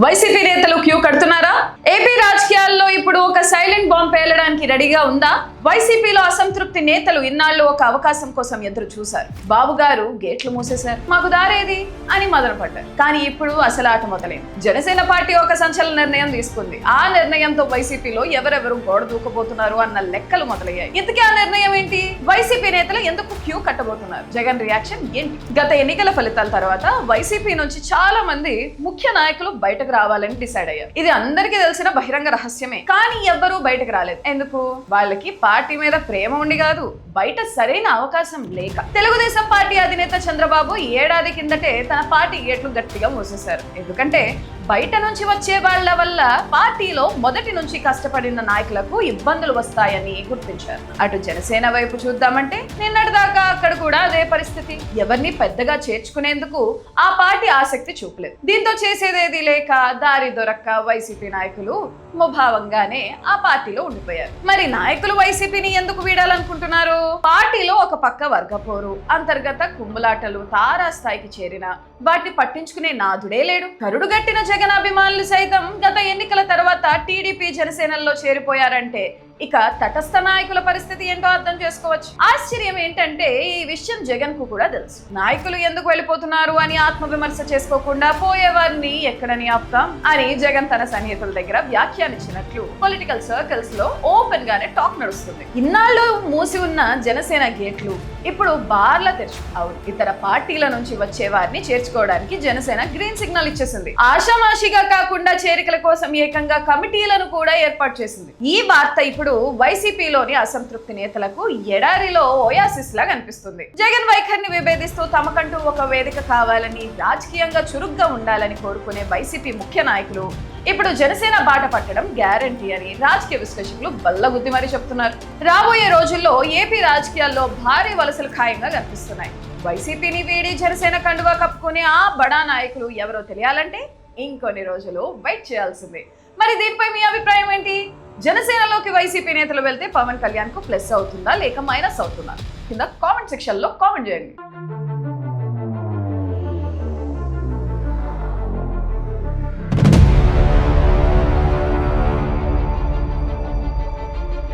YCP నేతలు queue కడుతున్నారా? AP రాజకీయాల్లో ఇప్పుడు ఒక సైలెంట్ బాంబ్ పేలడానికి రెడీగా ఉందా? వైసీపీలో అసంతృప్తి నేతలు ఇన్నాళ్ళు ఒక అవకాశం కోసం ఎదురు చూశారు. బాబు గారు గేట్లు మూసేశారు, మాకు దారేది అని మొదలుపడ్డారు. కానీ ఇప్పుడు అసలు ఆట మొదలైంది. జనసేన పార్టీ ఒక సంచలన నిర్ణయం తీసుకుంది. ఆ నిర్ణయంతో వైసీపీలో ఎవరెవరు గోడ దూకబోతున్నారు అన్న లెక్కలు మొదలయ్యాయి. ఇంతకీ ఆ నిర్ణయం ఏంటి? వైసీపీ నేతలు ఎందుకు క్యూ కట్టబోతున్నారు? జగన్ రియాక్షన్ ఏంటి? గత ఎన్నికల ఫలితాల తర్వాత వైసీపీ నుంచి చాలా మంది ముఖ్య నాయకులు బయటకు రావాలని డిసైడ్ అయ్యారు. ఇది అందరికీ తెలిసిన బహిరంగ రహస్యమే. కానీ ఎవ్వరూ బయటకు రాలేదు. ఎందుకు? వాళ్ళకి పార్టీ మీద ప్రేమ ఉండి కాదు, బయట సరైన అవకాశం లేక. తెలుగుదేశం పార్టీ అధినేత చంద్రబాబు ఏడాది కిందటే తన పార్టీ గేట్లు గట్టిగా మూసేశారు. ఎందుకంటే బయట నుంచి వచ్చే వాళ్ళ వల్ల పార్టీలో మొదటి నుంచి కష్టపడిన నాయకులకు ఇబ్బందులు వస్తాయని గుర్తించారు. అటు జనసేన వైపు చూద్దామంటే నిన్నటిదాకా అక్కడ కూడా అదే పరిస్థితి. ఎవరిని పెద్దగా చేర్చుకునేందుకు ఆ పార్టీ ఆసక్తి చూపలేదు. దీంతో చేసేదేది లేక దారి దొరక్క వైసీపీ నాయకులు ముభావంగానే ఆ పార్టీలో ఉండిపోయారు. మరి నాయకులు వైసీపీని ఎందుకు వీడాలనుకుంటున్నారు? పార్టీలో ఒక పక్క వర్గపోరు, అంతర్గత కుమ్ములాటలు తారాస్థాయికి చేరిన వాటిని పట్టించుకునే నాదుడే లేడు. కరుడుగట్టిన జగన్ అభిమానులు సైతం గత ఎన్నికల తర్వాత టీడీపీ జనసేనల్లో చేరిపోయారంటే ఇక తటస్థ నాయకుల పరిస్థితి ఏంటో అర్థం చేసుకోవచ్చు. ఆశ్చర్యం ఏంటంటే ఈ విషయం జగన్ కు కూడా తెలుసు. నాయకులు ఎందుకు వెళ్ళిపోతున్నారు అని ఆత్మవిమర్శ చేసుకోకుండా పోయేవారిని ఎక్కడని ఆపుతాం అని జగన్ తన సన్నిహితుల దగ్గర వ్యాఖ్యానించినట్లు పొలిటికల్ సర్కిల్స్ లో ఓపెన్ గానే టాక్ నడుస్తుంది. ఇన్నాళ్ళు మూసి ఉన్న జనసేన గేట్లు ఇప్పుడు బార్ల తెరుచు. అవును, ఇతర పార్టీల నుంచి వచ్చే వారిని చేర్చుకోవడానికి జనసేన గ్రీన్ సిగ్నల్ ఇచ్చేసింది. ఆషామాషిగా కాకుండా చేరికల కోసం ఏకంగా కమిటీలను కూడా ఏర్పాటు చేసింది. ఈ వార్త ఇప్పుడు వైసీపీలోని అసంతృప్తి నేతలకు ఎడారిలో ఓయాసిస్ లా కనిపిస్తుంది. జగన్ వైఖరిని విభేదిస్తూ తమకంటూ ఒక వేదిక కావాలని, రాజకీయంగా చురుగ్గా ఉండాలని కోరుకునే వైసీపీ ముఖ్య నాయకులు ఇప్పుడు జనసేన బాట పట్టడం గ్యారంటీ అని రాజకీయ విశ్లేషకులు బల్లగుద్ది మరీ చెప్తున్నారు. రాబోయే రోజుల్లో ఏపీ రాజకీయాల్లో భారీ వలసలు ఖాయంగా కనిపిస్తున్నాయి. వైసీపీని వీడి జనసేన కండువా కప్పుకునే ఆ బడా నాయకులు ఎవరో తెలియాలంటే ఇంకొన్ని రోజులు వెయిట్ చేయాల్సిందే. మరి దీనిపై మీ అభిప్రాయం ఏంటి? జనసేనలోకి వైసీపీ నేతలు వెళ్తే పవన్ కళ్యాణ్ కు ప్లస్ అవుతుందా లేక మైనస్ అవుతుందా? కింద కామెంట్ సెక్షన్ లో కామెంట్ చేయండి.